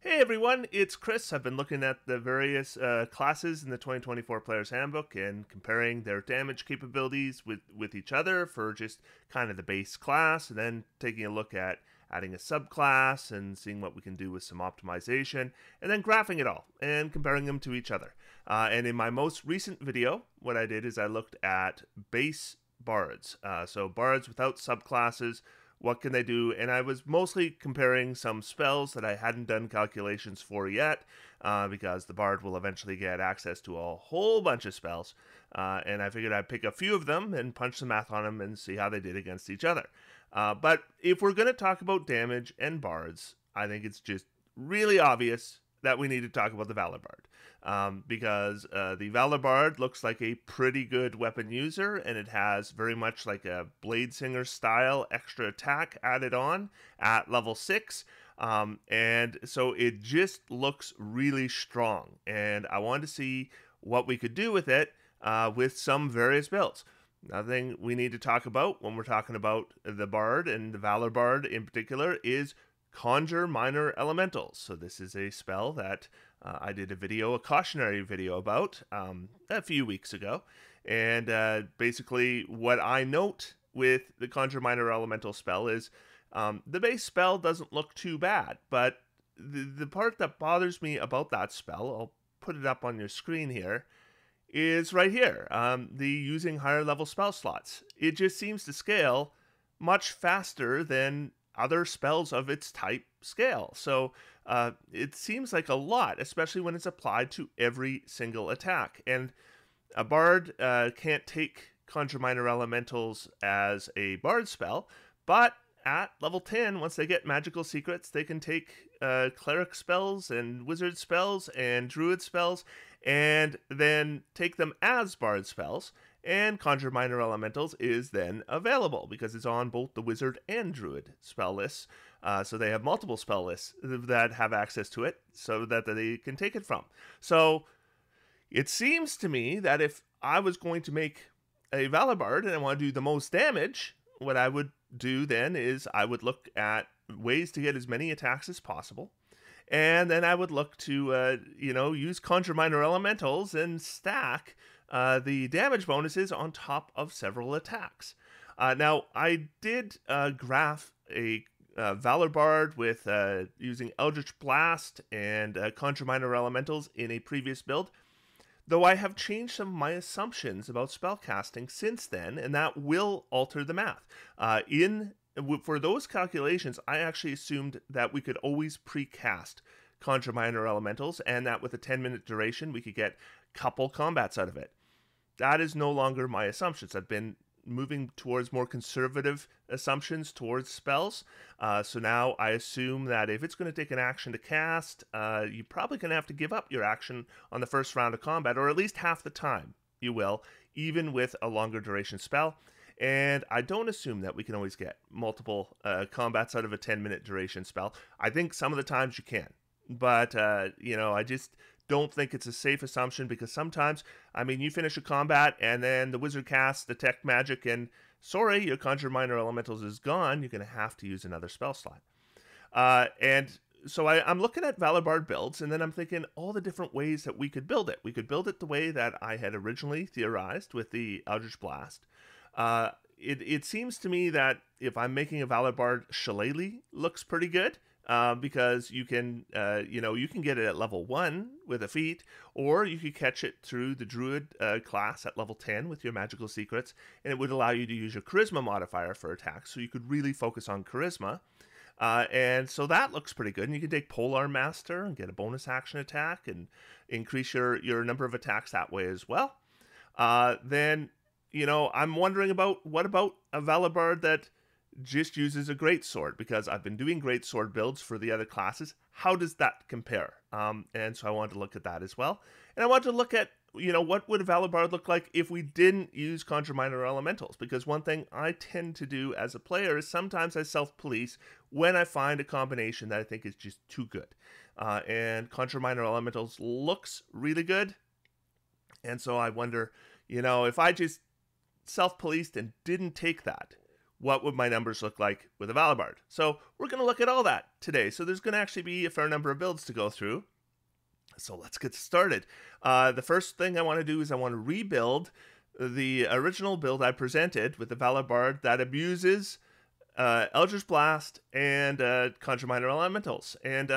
Hey everyone, it's Chris. I've been looking at the various classes in the 2024 Player's Handbook and comparing their damage capabilities with each other for just kind of the base class, and then taking a look at adding a subclass and seeing what we can do with some optimization, and then graphing it all and comparing them to each other. And in my most recent video, what I did is I looked at base bards. So bards without subclasses. What can they do? And I was mostly comparing some spells that I hadn't done calculations for yet, because the bard will eventually get access to a whole bunch of spells. And I figured I'd pick a few of them and punch the math on them and see how they did against each other. But if we're going to talk about damage and bards, I think it's just really obvious that we need to talk about the Valor Bard, because the Valor Bard looks like a pretty good weapon user, and it has very much like a Blade Singer style extra attack added on at level 6, and so it just looks really strong, and I wanted to see what we could do with it with some various builds. Another thing we need to talk about when we're talking about the Bard, and the Valor Bard in particular, is Conjure Minor Elementals. So this is a spell that I did a cautionary video about a few weeks ago. And basically what I note with the Conjure Minor Elemental spell is the base spell doesn't look too bad, but the part that bothers me about that spell, I'll put it up on your screen here, is right here, the using higher level spell slots. It just seems to scale much faster than other spells of its type scale. So it seems like a lot, especially when it's applied to every single attack. And a bard can't take Conjure Minor Elementals as a bard spell, but at level 10, once they get magical secrets, they can take cleric spells and wizard spells and druid spells and then take them as bard spells. And Conjure Minor Elementals is then available because it's on both the Wizard and Druid spell lists. So they have multiple spell lists that have access to it so that they can take it from. So it seems to me that if I was going to make a Valor Bard and I want to do the most damage, what I would do then is I would look at ways to get as many attacks as possible. And then I would look to, use Conjure Minor Elementals and stack the damage bonuses on top of several attacks. Now, I did graph a Valor Bard with using Eldritch Blast and Conjure Minor Elementals in a previous build, though I have changed some of my assumptions about spellcasting since then, and that will alter the math. For those calculations, I actually assumed that we could always precast Conjure Minor Elementals, and that with a 10-minute duration, we could get couple combats out of it. That is no longer my assumptions. I've been moving towards more conservative assumptions towards spells. So now I assume that if it's going to take an action to cast, you're probably going to have to give up your action on the first round of combat, or at least half the time you will, even with a longer duration spell. And I don't assume that we can always get multiple combats out of a 10-minute duration spell. I think some of the times you can. But, I just don't think it's a safe assumption, because sometimes, you finish a combat and then the wizard casts Detect Magic and, sorry, your Conjure Minor Elementals is gone. You're going to have to use another spell slot. And so I'm looking at Valor Bard builds, and then I'm thinking all the different ways that we could build it. We could build it the way that I had originally theorized with the Eldritch Blast. It seems to me that if I'm making a Valor Bard, Shillelagh looks pretty good. Because you can get it at level 1 with a feat, or you could catch it through the Druid class at level 10 with your magical secrets, and it would allow you to use your Charisma modifier for attacks, so you could really focus on Charisma. And so that looks pretty good, and you can take Polar Master and get a bonus action attack and increase your number of attacks that way as well. Then, I'm wondering what about a Valor Bard that just uses a Greatsword, because I've been doing Greatsword builds for the other classes. How does that compare? And so I wanted to look at that as well. And I wanted to look at, what would a Valor Bard look like if we didn't use Conjure Minor Elementals? Because one thing I tend to do as a player is sometimes I self-police when I find a combination that I think is just too good. And Conjure Minor Elementals looks really good. And so I wonder, if I just self-policed and didn't take that, what would my numbers look like with a Valor Bard? So we're going to look at all that today. So there's going to actually be a fair number of builds to go through. So let's get started. The first thing I want to do is I want to rebuild the original build I presented with the Valor Bard that abuses Eldritch Blast and Conjure Minor Elementals. And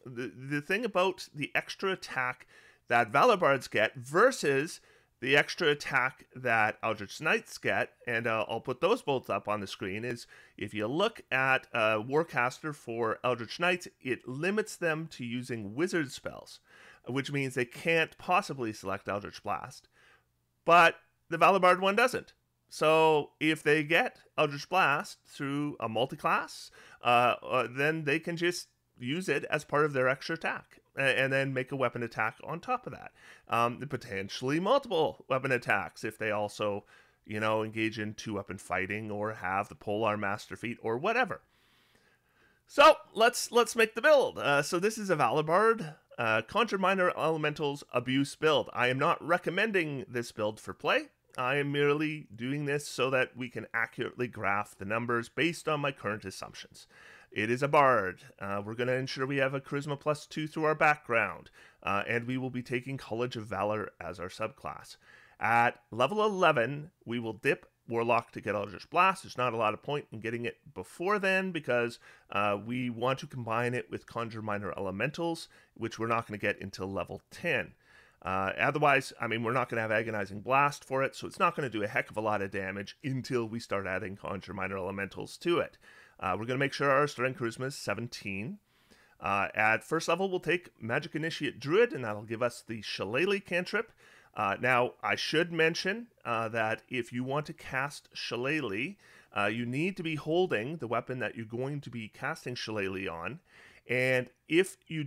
the thing about the extra attack that Valor Bards get versus the extra attack that Eldritch Knights get, and I'll put those both up on the screen, is if you look at Warcaster for Eldritch Knights, it limits them to using wizard spells, which means they can't possibly select Eldritch Blast. But the Valor Bard one doesn't. So if they get Eldritch Blast through a multi-class, then they can just use it as part of their extra attack and then make a weapon attack on top of that. Potentially multiple weapon attacks if they also, engage in 2-weapon fighting or have the Polar Master Feat or whatever. So let's make the build. So this is a Valor Bard Conjure Minor Elementals abuse build. I am not recommending this build for play. I am merely doing this so that we can accurately graph the numbers based on my current assumptions. It is a Bard. We're going to ensure we have a Charisma +2 through our background, and we will be taking College of Valor as our subclass. At level 11, we will dip Warlock to get Eldritch Blast. There's not a lot of point in getting it before then because we want to combine it with Conjure Minor Elementals, which we're not going to get until level 10. Otherwise, we're not going to have Agonizing Blast for it, so it's not going to do a heck of a lot of damage until we start adding Conjure Minor Elementals to it. We're going to make sure our Strength Charisma is 17. At first level, we'll take Magic Initiate Druid, and that'll give us the Shillelagh cantrip. Now, I should mention that if you want to cast Shillelagh, you need to be holding the weapon that you're going to be casting Shillelagh on. And if you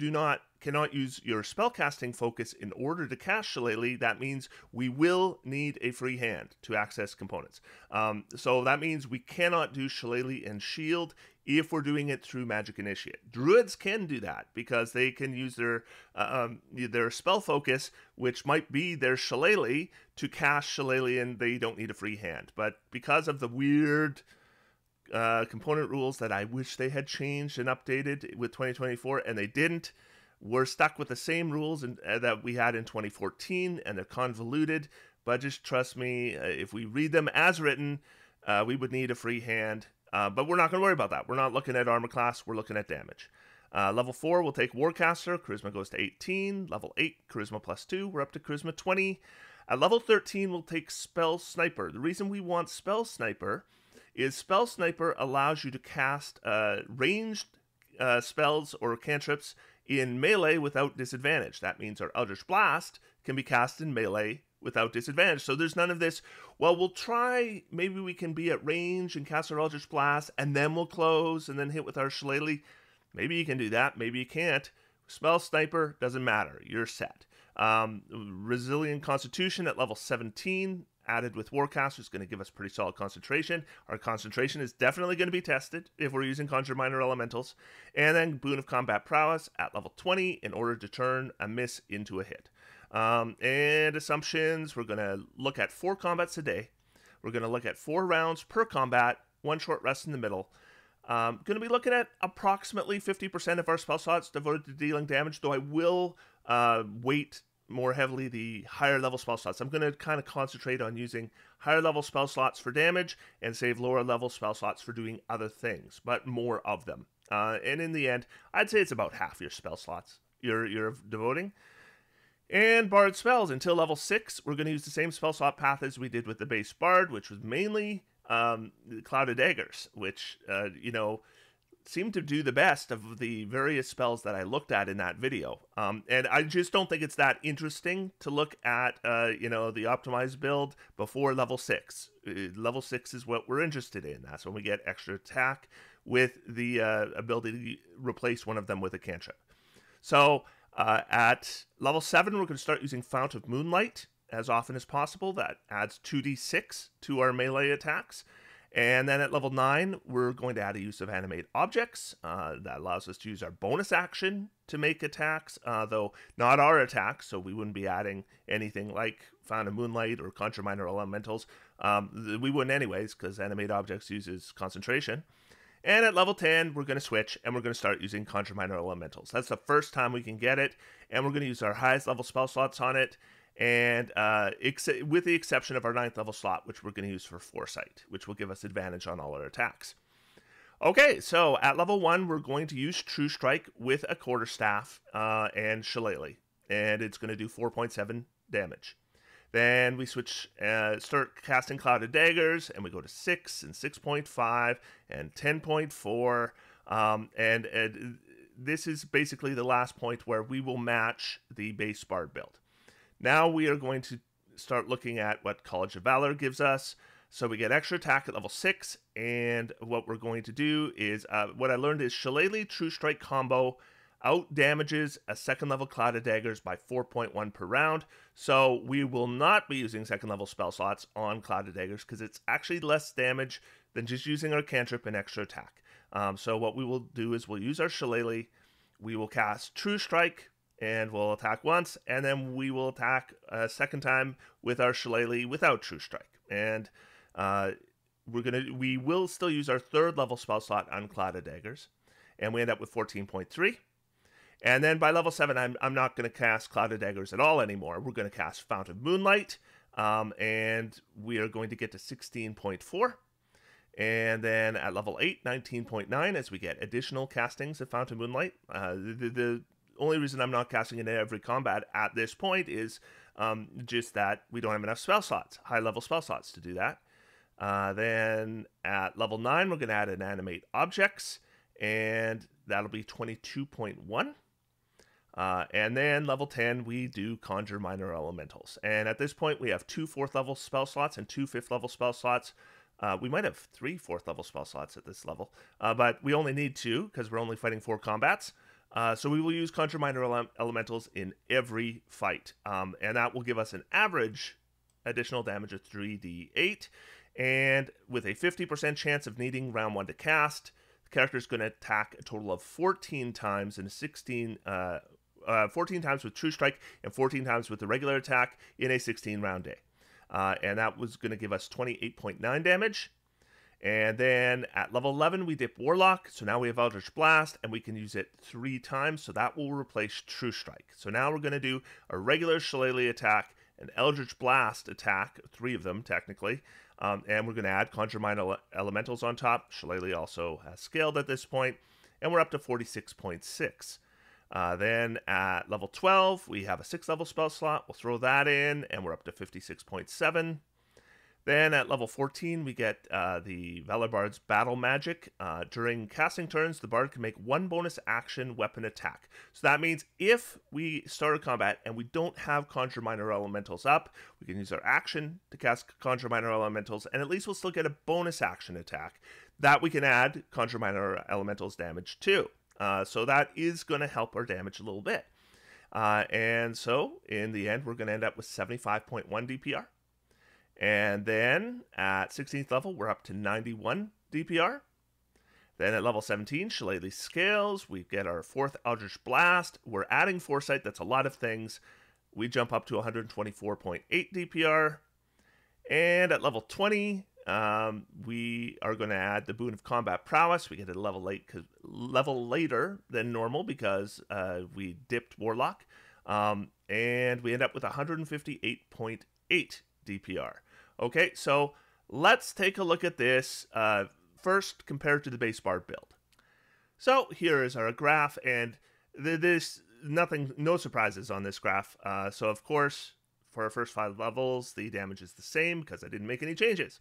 cannot use your spellcasting focus in order to cast Shillelagh, that means we will need a free hand to access components. So that means we cannot do Shillelagh and Shield if we're doing it through Magic Initiate. Druids can do that because they can use their spell focus, which might be their Shillelagh, to cast Shillelagh, and they don't need a free hand. But because of the weird component rules that I wish they had changed and updated with 2024, and they didn't, we're stuck with the same rules that we had in 2014, and they're convoluted. But just trust me, if we read them as written, we would need a free hand. But we're not going to worry about that. We're not looking at armor class. We're looking at damage. Level 4, we'll take Warcaster. Charisma goes to 18. Level 8, Charisma +2. We're up to Charisma 20. At level 13, we'll take Spell Sniper. The reason we want Spell Sniper is Spell Sniper allows you to cast ranged spells or cantrips in melee without disadvantage. That means our Eldritch Blast can be cast in melee without disadvantage. So there's none of this, well, we'll try, maybe we can be at range and cast our Eldritch Blast, and then we'll close and then hit with our Shillelagh. Maybe you can do that, maybe you can't. Spell Sniper, doesn't matter, you're set. Resilient Constitution at level 17, added with Warcaster, is going to give us pretty solid concentration. Our concentration is definitely going to be tested if we're using Conjure Minor Elementals. And then Boon of Combat Prowess at level 20 in order to turn a miss into a hit. And assumptions, we're going to look at 4 combats a day. We're going to look at 4 rounds per combat, 1 short rest in the middle. Going to be looking at approximately 50% of our spell slots devoted to dealing damage, though I will weight more heavily the higher level spell slots. I'm going to kind of concentrate on using higher level spell slots for damage and save lower level spell slots for doing other things, but more of them. And in the end, I'd say it's about half your spell slots you're devoting. And Bard spells until level 6, we're going to use the same spell slot path as we did with the base Bard, which was mainly Clouded Daggers, which seem to do the best of the various spells that I looked at in that video. And I just don't think it's that interesting to look at, the optimized build before level 6. Level 6 is what we're interested in. That's when we get extra attack with the ability to replace one of them with a cantrip. So at level 7, we're going to start using Fount of Moonlight as often as possible. That adds 2d6 to our melee attacks. And then at level 9, we're going to add a use of Animate Objects. That allows us to use our bonus action to make attacks, though not our attacks, so we wouldn't be adding anything like Fountain of Moonlight or Conjure Minor Elementals. We wouldn't anyways, because Animate Objects uses concentration. And at level 10, we're going to switch, and we're going to start using Conjure Minor Elementals. That's the first time we can get it, and we're going to use our highest level spell slots on it, and with the exception of our 9th level slot, which we're going to use for Foresight, which will give us advantage on all our attacks. Okay, so at level 1, we're going to use True Strike with a Quarterstaff and Shillelagh, and it's going to do 4.7 damage. Then we switch, start casting Clouded Daggers, and we go to 6 and 6.5 and 10.4. And this is basically the last point where we will match the base Bard build. Now we are going to start looking at what College of Valor gives us. So we get extra attack at level 6, and what we're going to do is, what I learned is Shillelagh True Strike combo out damages a 2nd level Clouded Daggers by 4.1 per round. So we will not be using 2nd level spell slots on Clouded Daggers because it's actually less damage than just using our cantrip and extra attack. So what we will do is we'll use our Shillelagh, we will cast True Strike, and we'll attack once, and then we will attack a second time with our Shillelagh without True Strike. And we will still use our 3rd level spell slot on Clouded Daggers, and we end up with 14.3. And then by level 7, I'm not going to cast Clouded Daggers at all anymore. We're going to cast Fount of Moonlight, and we are going to get to 16.4. And then at level 8, 19.9, as we get additional castings of Fount of Moonlight. The only reason I'm not casting it in every combat at this point is just that we don't have enough spell slots, high-level spell slots to do that. Then at level 9, we're going to add an Animate Objects, and that'll be 22.1. And then level 10, we do Conjure Minor Elementals. And at this point, we have 2 4th level spell slots and 2 5th level spell slots. We might have 3 4th level spell slots at this level, but we only need 2 because we're only fighting 4 combats. So we will use Conjure Minor Elementals in every fight. And that will give us an average additional damage of 3d8. And with a 50% chance of needing round 1 to cast, the character is going to attack a total of 14 times in 14 times with True Strike and 14 times with the regular attack in a 16-round day. And that was going to give us 28.9 damage. And then at level 11, we dip Warlock. So now we have Eldritch Blast, and we can use it 3 times. So that will replace True Strike. So now we're going to do a regular Shillelagh attack, an Eldritch Blast attack, 3 of them technically. And we're going to add Conjure Minor Elementals on top. Shillelagh also has scaled at this point, and we're up to 46.6. Then at level 12, we have a 6th level spell slot. We'll throw that in, and we're up to 56.7. Then at level 14, we get the Valor Bard's Battle Magic. During casting turns, the Bard can make 1 bonus action weapon attack. So that means if we start a combat and we don't have Conjure Minor Elementals up, we can use our action to cast Conjure Minor Elementals, and at least we'll still get a bonus action attack that we can add Conjure Minor Elementals damage to. So that is going to help our damage a little bit. And so in the end, we're going to end up with 75.1 DPR. And then at 16th level, we're up to 91 DPR. Then at level 17, Shillelagh scales. We get our 4th Eldritch Blast. We're adding Foresight. That's a lot of things. We jump up to 124.8 DPR. And at level 20, we are going to add the Boon of Combat Prowess. We get it a level later than normal because we dipped Warlock. And we end up with 158.8 DPR. Okay, so let's take a look at this first compared to the base Bard build. So here is our graph, and no surprises on this graph. So of course, for our first 5 levels, the damage is the same because I didn't make any changes.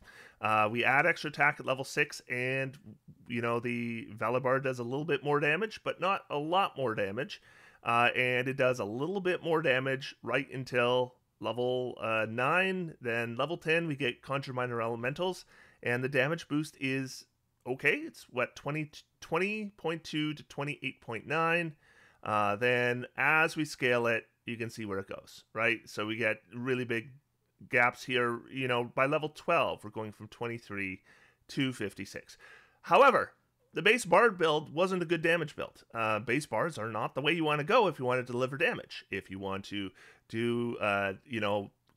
We add extra attack at level 6, and the Valor Bard does a little bit more damage, but not a lot more damage. And it does a little bit more damage right until level 9. Then level 10, we get Conjure Minor Elementals, and the damage boost is okay. It's what, 20.2 to 28.9. Then as we scale it, you can see where it goes, right? So we get really big gaps here. By level 12, we're going from 23 to 56. However, the base Bard build wasn't a good damage build. Base Bards are not the way you want to go if you want to deliver damage. If you want to do,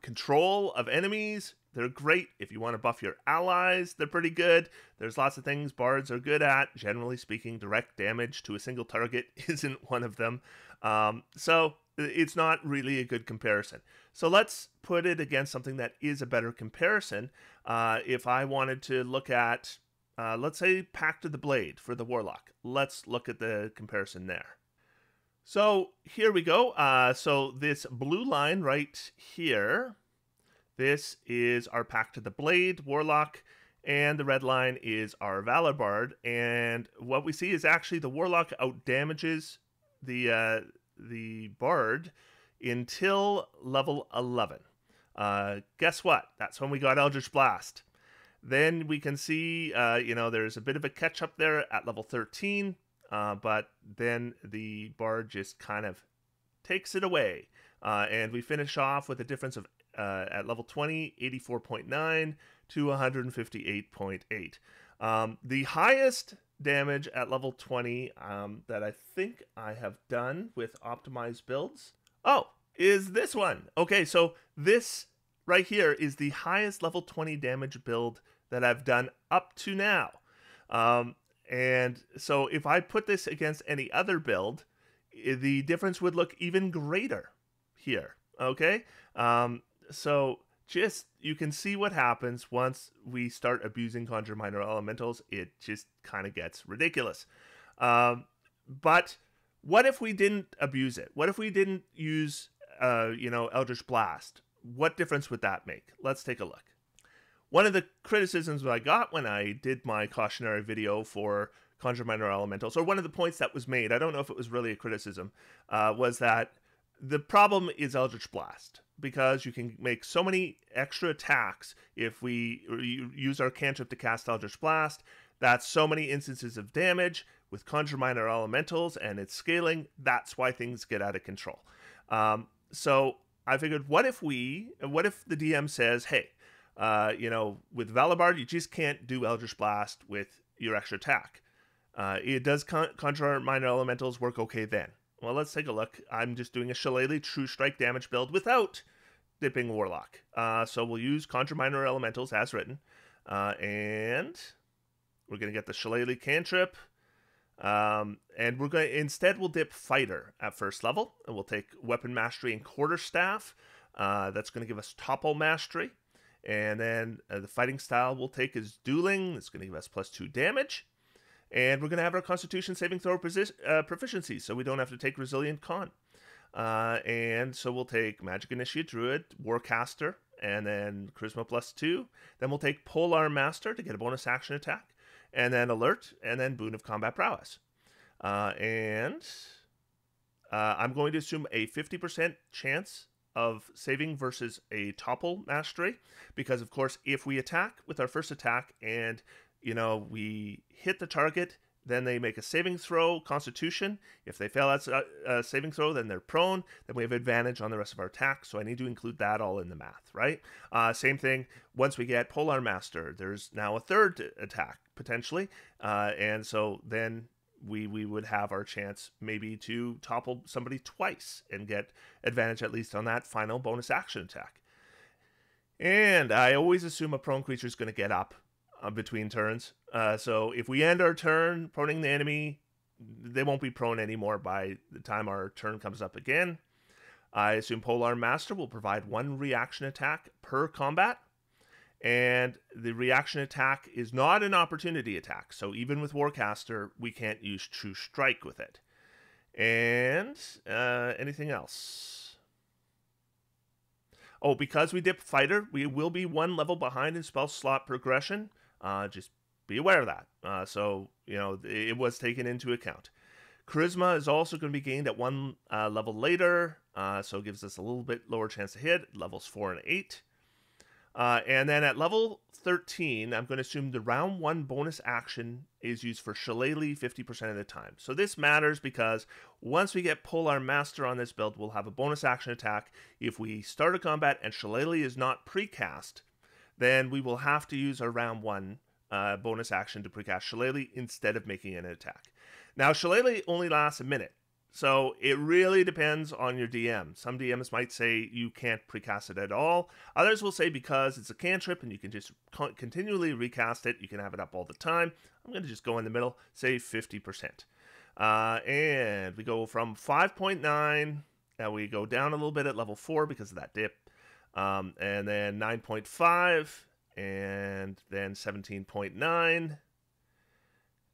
control of enemies, they're great. If you want to buff your allies, they're pretty good. There's lots of things bards are good at. Generally speaking, direct damage to a single target isn't one of them. So it's not really a good comparison. So let's put it against something that is a better comparison. If I wanted to look at, let's say, Pact of the Blade for the Warlock. Let's look at the comparison there. So here we go. So this blue line right here, this is our Pact of the Blade Warlock, and the red line is our Valor Bard. And what we see is actually the Warlock outdamages the Bard until level 11. Guess what? That's when we got Eldritch Blast. Then we can see, there's a bit of a catch up there at level 13. But then the Bard just kind of takes it away. And we finish off with a difference of, at level 20, 84.9 to 158.8. The highest damage at level 20 that I think I have done with optimized builds, is this one. Okay, so this right here is the highest level 20 damage build that I've done up to now. And so if I put this against any other build, the difference would look even greater here, okay? So just, you can see what happens once we start abusing Conjure Minor Elementals. It just kind of gets ridiculous. But what if we didn't abuse it? What if we didn't use, Eldritch Blast? What difference would that make? Let's take a look. One of the criticisms I got when I did my cautionary video for Conjure Minor Elementals, or one of the points that was made, I don't know if it was really a criticism, was that the problem is Eldritch Blast, because you can make so many extra attacks if we use our cantrip to cast Eldritch Blast. That's so many instances of damage with Conjure Minor Elementals, and it's scaling. That's why things get out of control. So I figured, what if the DM says, hey, with Valor Bard, you just can't do Eldritch Blast with your extra attack. It does Conjure Minor Elementals work okay then? Well, let's take a look. I'm just doing a Shillelagh True Strike damage build without dipping Warlock. So we'll use Conjure Minor Elementals as written. And we're going to get the Shillelagh cantrip. And instead we'll dip Fighter at first level. And we'll take Weapon Mastery and Quarterstaff. That's going to give us Topple Mastery. And then the fighting style we'll take is Dueling. It's going to give us +2 damage. And we're going to have our Constitution saving throw proficiency, so we don't have to take Resilient Con. And so we'll take Magic Initiate Druid, Warcaster, and then Charisma +2. Then we'll take Polearm Master to get a bonus action attack. And then Alert, and then Boon of Combat Prowess. I'm going to assume a 50% chance of saving versus a Topple Mastery, because of course if we attack with our first attack and we hit the target, then they make a saving throw, Constitution. If they fail that saving throw, then they're prone. Then we have advantage on the rest of our attack, so I need to include that all in the math, right? Same thing, once we get Polearm Master, there's now a third attack, potentially, and so then we would have our chance maybe to topple somebody twice and get advantage at least on that final bonus action attack. And I always assume a prone creature is going to get up between turns. So if we end our turn proning the enemy, they won't be prone anymore by the time our turn comes up again. I assume Polearm Master will provide 1 reaction attack per combat. And the reaction attack is not an opportunity attack. So even with Warcaster, we can't use True Strike with it. And anything else? Oh, because we dip Fighter, we will be 1 level behind in spell slot progression. Just be aware of that. It was taken into account. Charisma is also going to be gained at 1 level later. So it gives us a little bit lower chance to hit, levels 4 and 8. And then at level 13, I'm going to assume the round 1 bonus action is used for Shillelagh 50% of the time. So this matters because once we get Polearm Master on this build, we'll have a bonus action attack. If we start a combat and Shillelagh is not precast, then we will have to use our round 1 bonus action to precast Shillelagh instead of making an attack. Now, Shillelagh only lasts a minute. So it really depends on your DM. Some DMs might say you can't precast it at all. Others will say because it's a cantrip and you can just continually recast it, you can have it up all the time. I'm going to just go in the middle, say 50%. And we go from 5.9, and we go down a little bit at level 4 because of that dip. And then 9.5, and then 17.9.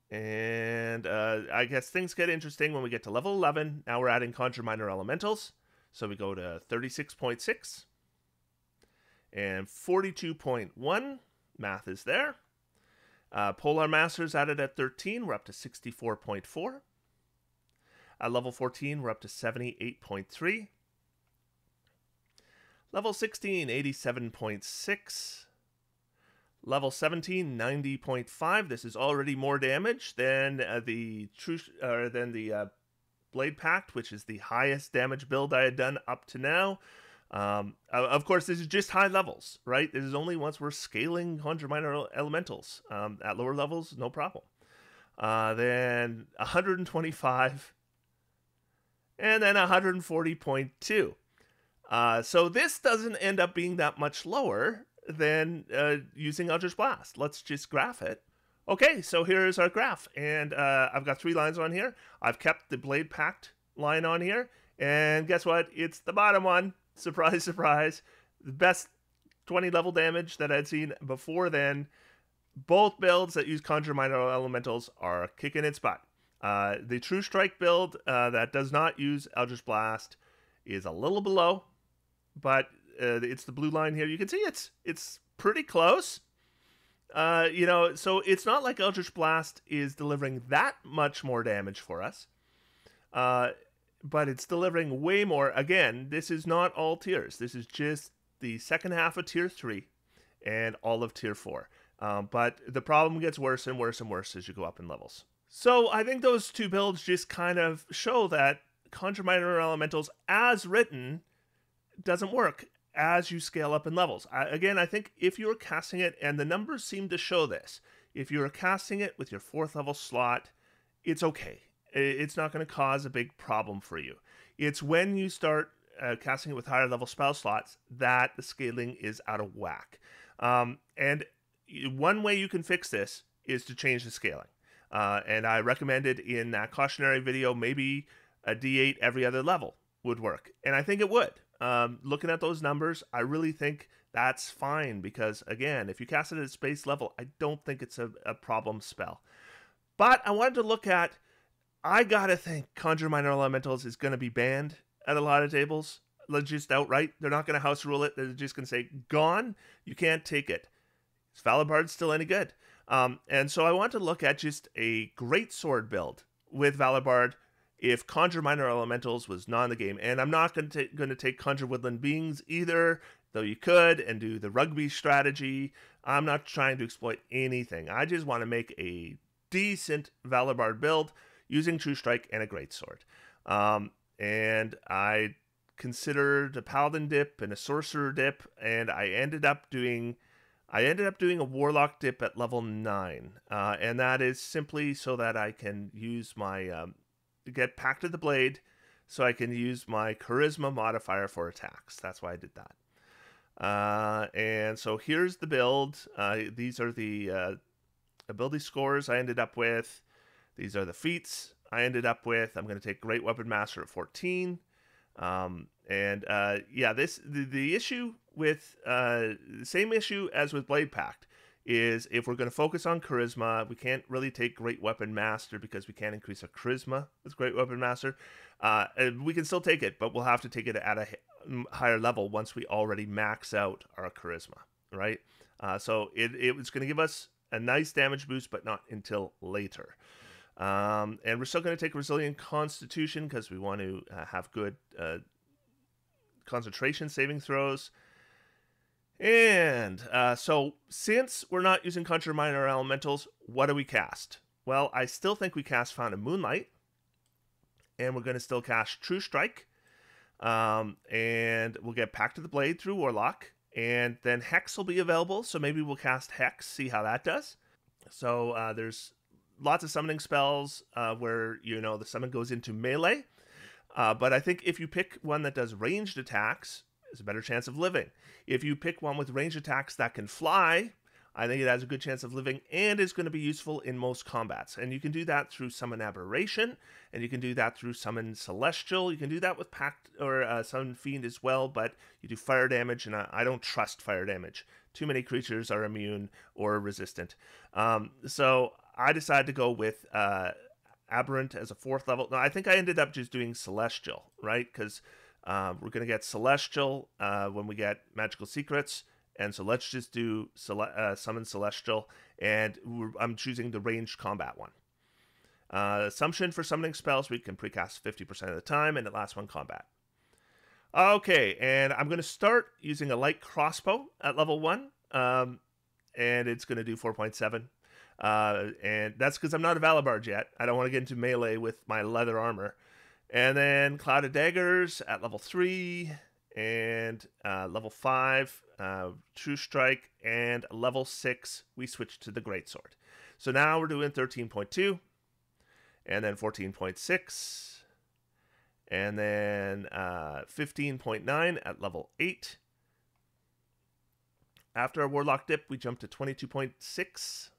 And I guess things get interesting when we get to level 11. Now we're adding Conjure Minor Elementals. So we go to 36.6 and 42.1. Math is there. Polar Masters added at 13. We're up to 64.4. At level 14, we're up to 78.3. Level 16, 87.6. Level 17, 90.5. This is already more damage than the Blade Pact, which is the highest damage build I had done up to now. Of course, this is just high levels, right? This is only once we're scaling Conjure Minor Elementals. At lower levels, no problem. Then 125, and then 140.2. So this doesn't end up being that much lower than using Eldritch Blast. Let's just graph it. Okay, so here's our graph, and I've got 3 lines on here. I've kept the Blade Pact line on here, and guess what? It's the bottom one. Surprise, surprise. The best 20 level damage that I'd seen before then. Both builds that use Conjure Minor Elementals are kicking its butt. The True Strike build that does not use Eldritch Blast is a little below, but it's the blue line here. You can see it's pretty close. So it's not like Eldritch Blast is delivering that much more damage for us. But it's delivering way more. Again, this is not all tiers. This is just the second half of tier 3 and all of tier 4. But the problem gets worse and worse and worse as you go up in levels. So I think those 2 builds just kind of show that Conjure Minor Elementals as written doesn't work as you scale up in levels. I think if you're casting it, and the numbers seem to show this, if you're casting it with your 4th level slot, it's okay. It's not going to cause a big problem for you. It's when you start casting it with higher level spell slots that the scaling is out of whack. And one way you can fix this is to change the scaling. And I recommended in that cautionary video, maybe a D8 every other level would work. And I think it would. Looking at those numbers, I really think that's fine because, again, if you cast it at space level, I don't think it's a problem spell. But I wanted to look at, I gotta think Conjure Minor Elementals is going to be banned at a lot of tables. Just outright. They're not going to house rule it. They're just going to say, gone, you can't take it. Is Valor still any good? And so I want to look at just a Greatsword build with Valor if Conjure Minor Elementals was not in the game. And I'm not going to take Conjure Woodland Beings either, though you could, and do the rugby strategy. I'm not trying to exploit anything. I just want to make a decent Valor build using True Strike and a Greatsword. And I considered a Paladin dip and a Sorcerer dip, and I ended up doing a Warlock dip at level 9. And that is simply so that I can use my... get Pact of the Blade, so I can use my Charisma modifier for attacks. That's why I did that. And so here's the build. These are the ability scores I ended up with. These are the feats I ended up with. I'm going to take Great Weapon Master at 14. The issue with the same issue as with Blade Pact is if we're going to focus on Charisma, we can't really take Great Weapon Master because we can't increase our Charisma with Great Weapon Master. We can still take it, but we'll have to take it at a higher level once we already max out our Charisma, right? So it was going to give us a nice damage boost, but not until later. And we're still going to take Resilient Constitution because we want to have good concentration saving throws. And so since we're not using Conjure Minor Elementals, what do we cast? Well, I still think we cast Fountain of Moonlight. And we're going to still cast True Strike. And we'll get Pact of the Blade through Warlock. And then Hex will be available, so maybe we'll cast Hex, see how that does. So there's lots of summoning spells where, the summon goes into melee. But I think if you pick one that does ranged attacks, there's a better chance of living. If you pick one with ranged attacks that can fly, I think it has a good chance of living and is going to be useful in most combats. And you can do that through Summon Aberration, and you can do that through Summon Celestial. You can do that with Pact or Summon Fiend as well, but you do fire damage, and I don't trust fire damage. Too many creatures are immune or resistant. So I decided to go with Aberrant as a 4th level. No, I think I ended up just doing Celestial, right? Because we're going to get Celestial when we get Magical Secrets. And so let's just do Summon Celestial, and I'm choosing the ranged combat one. Assumption for summoning spells, we can precast 50% of the time, and it lasts 1 combat. Okay, and I'm going to start using a light crossbow at level 1, and it's going to do 4.7. And that's because I'm not a Valor yet. I don't want to get into melee with my leather armor. And then Cloud of Daggers at level 3, and level 5, True Strike, and level 6, we switch to the Greatsword. So now we're doing 13.2, and then 14.6, and then 15.9 at level 8. After our Warlock dip, we jump to 22.6.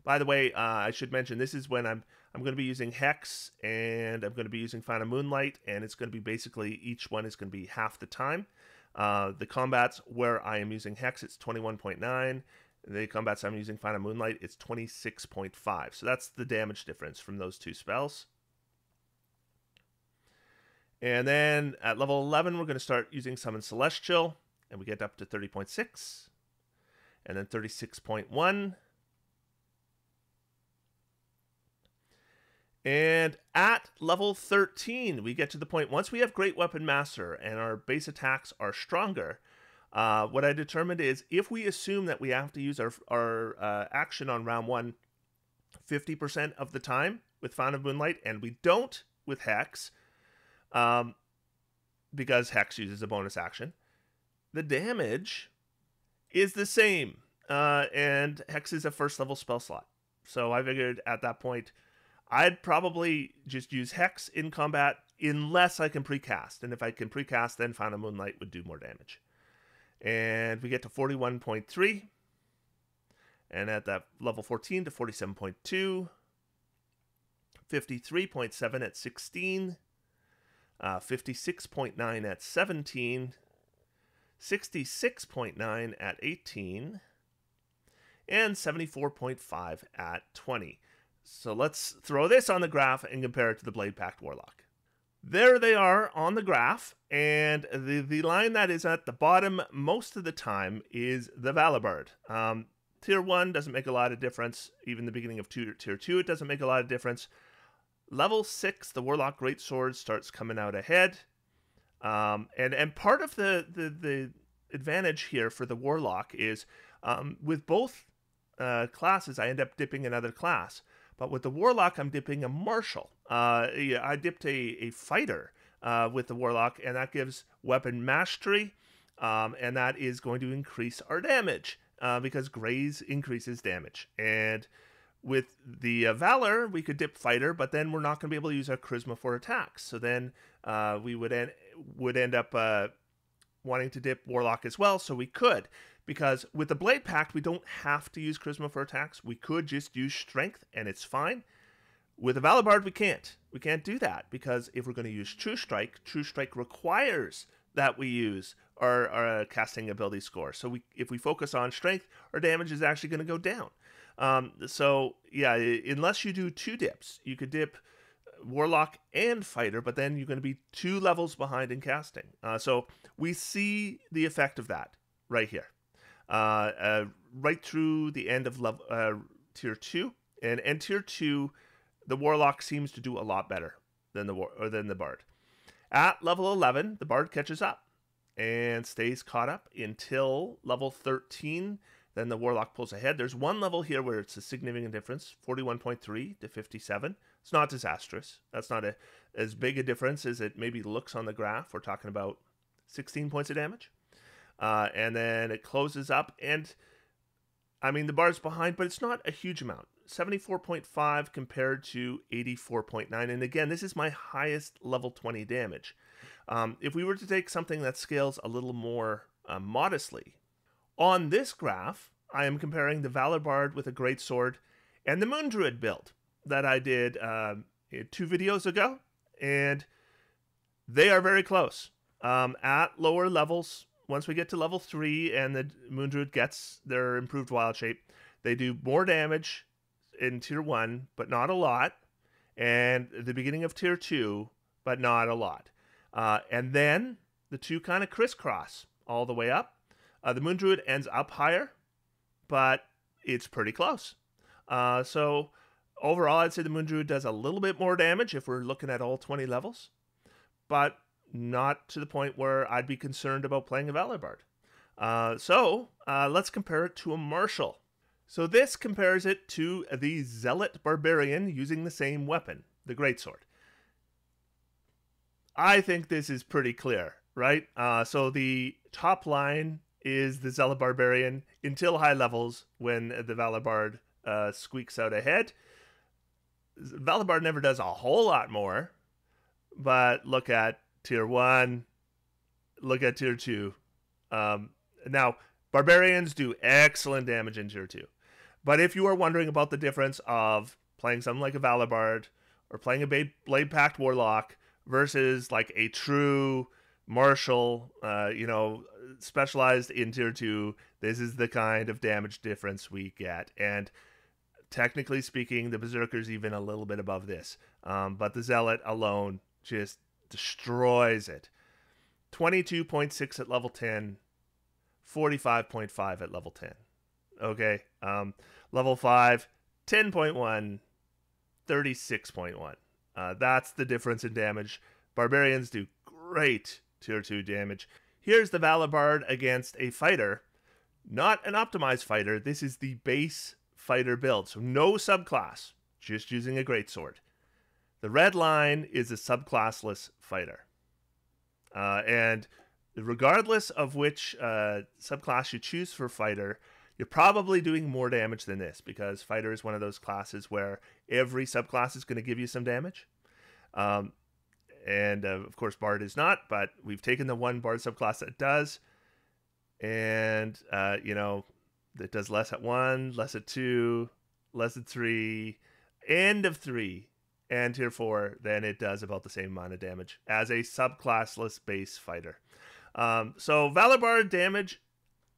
By the way, I should mention this is when I'm going to be using Hex, and I'm going to be using Fountain of Moonlight, and it's going to be basically each one is going to be half the time. The combats where I am using Hex, it's 21.9. The combats I'm using Fountain of Moonlight, it's 26.5. So that's the damage difference from those two spells. And then at level 11, we're going to start using Summon Celestial, and we get up to 30.6, and then 36.1. And at level 13, we get to the point, once we have Great Weapon Master and our base attacks are stronger, what I determined is if we assume that we have to use our action on round 1 50% of the time with Fountain of Moonlight, and we don't with Hex, because Hex uses a bonus action, the damage is the same, and Hex is a 1st level spell slot. So I figured at that point, I'd probably just use Hex in combat unless I can precast. And if I can precast, then Fountain of Moonlight would do more damage. And we get to 41.3. And at that level 14 to 47.2. 53.7 at 16. 56.9 at 17. 66.9 at 18. And 74.5 at 20. So let's throw this on the graph and compare it to the Blade Pact Warlock. There they are on the graph, and the line that is at the bottom most of the time is the Valor. Tier 1 doesn't make a lot of difference. Even the beginning of Tier 2, it doesn't make a lot of difference. Level 6, the Warlock Greatsword starts coming out ahead. And part of the advantage here for the Warlock is with both classes, I end up dipping another class. But with the Warlock, I'm dipping a Martial. I dipped a Fighter with the Warlock, and that gives Weapon Mastery, and that is going to increase our damage, because Graze increases damage. And with the Valor, we could dip Fighter, but then we're not going to be able to use our Charisma for attacks. So then we would end up wanting to dip Warlock as well, so we could. Because with the Blade Pact, we don't have to use Charisma for attacks. We could just use Strength, and it's fine. With the Valor, we can't. We can't do that, because if we're going to use True Strike requires that we use our casting ability score. So if we focus on Strength, our damage is actually going to go down. So, yeah, unless you do 2 dips, you could dip Warlock and Fighter, but then you're going to be 2 levels behind in casting. So we see the effect of that right here. Right through the end of Tier 2. And Tier 2, the Warlock seems to do a lot better than the Bard. At level 11, the Bard catches up and stays caught up until level 13. Then the Warlock pulls ahead. There's one level here where it's a significant difference, 41.3 to 57. It's not disastrous. That's not as big a difference as it maybe looks on the graph. We're talking about 16 points of damage. And then it closes up, and I mean, the Bard's behind, but it's not a huge amount. 74.5 compared to 84.9. And again, this is my highest level 20 damage. If we were to take something that scales a little more modestly, on this graph, I am comparing the Valor Bard with a Greatsword and the Moon Druid build that I did 2 videos ago, and they are very close. At lower levels, once we get to level 3 and the Moon Druid gets their improved wild shape, they do more damage in tier 1, but not a lot, and at the beginning of tier 2, but not a lot. And then the two kind of crisscross all the way up. The Moon Druid ends up higher, but it's pretty close. So overall, I'd say the Moon Druid does a little bit more damage if we're looking at all 20 levels, but not to the point where I'd be concerned about playing a Valor Bard. So let's compare it to a Martial. So this compares it to the Zealot Barbarian using the same weapon, the Greatsword. I think this is pretty clear, right? So the top line is the Zealot Barbarian until high levels when the Valor Bard squeaks out ahead. Valor Bard never does a whole lot more, but look at tier 1, look at tier 2. Now, Barbarians do excellent damage in tier 2. But if you are wondering about the difference of playing something like a Valor Bard or playing a Blade Pact Warlock versus like a true Martial, specialized in tier 2, this is the kind of damage difference we get. And technically speaking, the Berserker's even a little bit above this. But the Zealot alone just destroys it. 22.6 at level 10, 45.5 at level 10. Okay. Level 5, 10.1, 36.1. That's the difference in damage. Barbarians do great tier 2 damage. Here's the Valor Bard against a fighter. Not an optimized fighter. This is the base fighter build. So no subclass. Just using a Greatsword. The red line is a subclassless fighter. And regardless of which subclass you choose for fighter, you're probably doing more damage than this, because fighter is one of those classes where every subclass is going to give you some damage. And of course, Bard is not, but we've taken the one Bard subclass that does. And, it does less at 1, less at 2, less at 3, end of 3, and tier 4, then it does about the same amount of damage as a subclassless base fighter. So Valor Bard damage,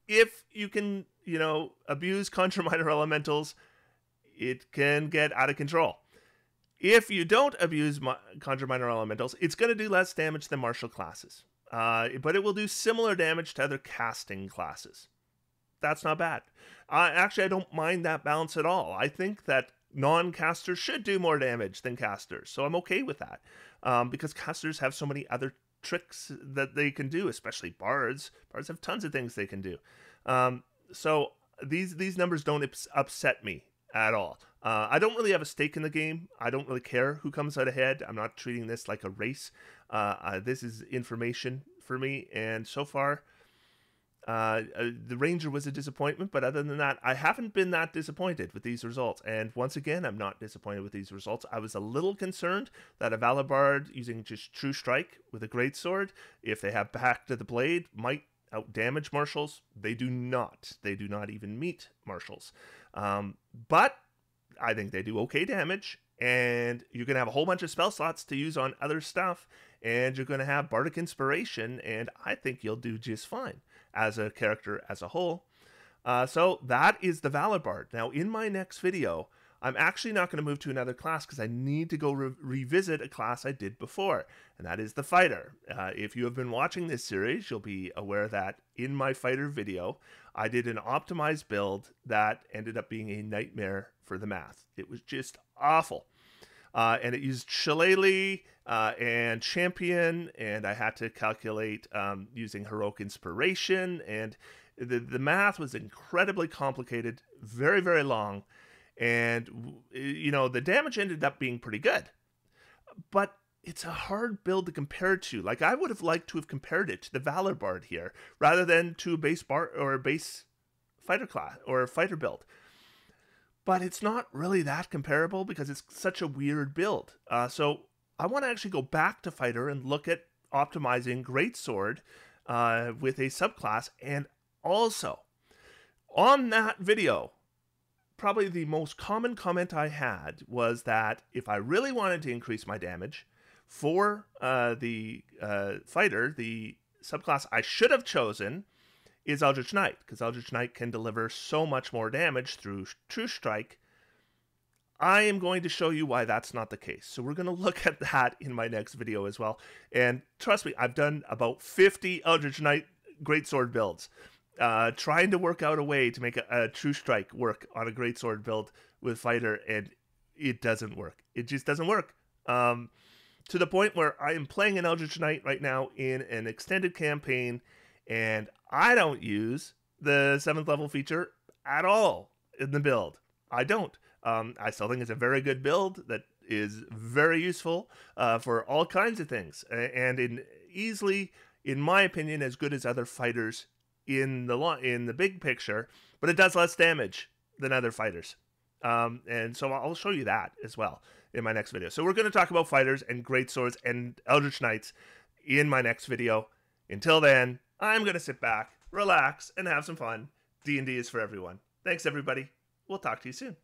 if you can, abuse Conjure Minor Elementals, it can get out of control. If you don't abuse Conjure Minor Elementals, it's going to do less damage than martial classes. But it will do similar damage to other casting classes. That's not bad. Actually, I don't mind that balance at all. I think that non-casters should do more damage than casters, so I'm okay with that. Because casters have so many other tricks that they can do, especially bards. Bards have tons of things they can do. So these numbers don't upset me at all. I don't really have a stake in the game. I don't really care who comes out ahead. I'm not treating this like a race. This is information for me, and so far, the Ranger was a disappointment, but other than that, I haven't been that disappointed with these results. And once again, I'm not disappointed with these results. I was a little concerned that a Valor Bard using just True Strike with a Greatsword, if they have back to the blade, might outdamage martials. They do not. They do not even meet martials. But I think they do okay damage, and you're going to have a whole bunch of spell slots to use on other stuff, and you're going to have Bardic Inspiration, and I think you'll do just fine as a character as a whole. So that is the Valor Bard. Now, in my next video, I'm actually not going to move to another class because I need to go revisit a class I did before, and that is the Fighter. If you have been watching this series, you'll be aware that in my Fighter video, I did an optimized build that ended up being a nightmare for the math. It was just awful. And it used Shillelagh and Champion, and I had to calculate using Heroic Inspiration, and the math was incredibly complicated, very, very long, and, the damage ended up being pretty good. But it's a hard build to compare to. Like, I would have liked to have compared it to the Valor Bard here, rather than to a base Bard or a base fighter class or a fighter build. but it's not really that comparable because it's such a weird build. So I want to actually go back to Fighter and look at optimizing Greatsword with a subclass. And also, on that video, probably the most common comment I had was that if I really wanted to increase my damage for the Fighter, the subclass I should have chosen is Eldritch Knight, because Eldritch Knight can deliver so much more damage through True Strike. I am going to show you why that's not the case. So we're going to look at that in my next video as well. And trust me, I've done about 50 Eldritch Knight Greatsword builds, trying to work out a way to make a True Strike work on a Greatsword build with Fighter, and it doesn't work. It just doesn't work. To the point where I am playing an Eldritch Knight right now in an extended campaign, and I don't use the 7th level feature at all in the build. I don't. I still think it's a very good build that is very useful for all kinds of things, and easily, in my opinion, as good as other fighters in the big picture, but it does less damage than other fighters. And so I'll show you that as well in my next video. So we're going to talk about fighters and greatswords and Eldritch Knights in my next video. Until then, I'm going to sit back, relax, and have some fun. D&D is for everyone. Thanks, everybody. We'll talk to you soon.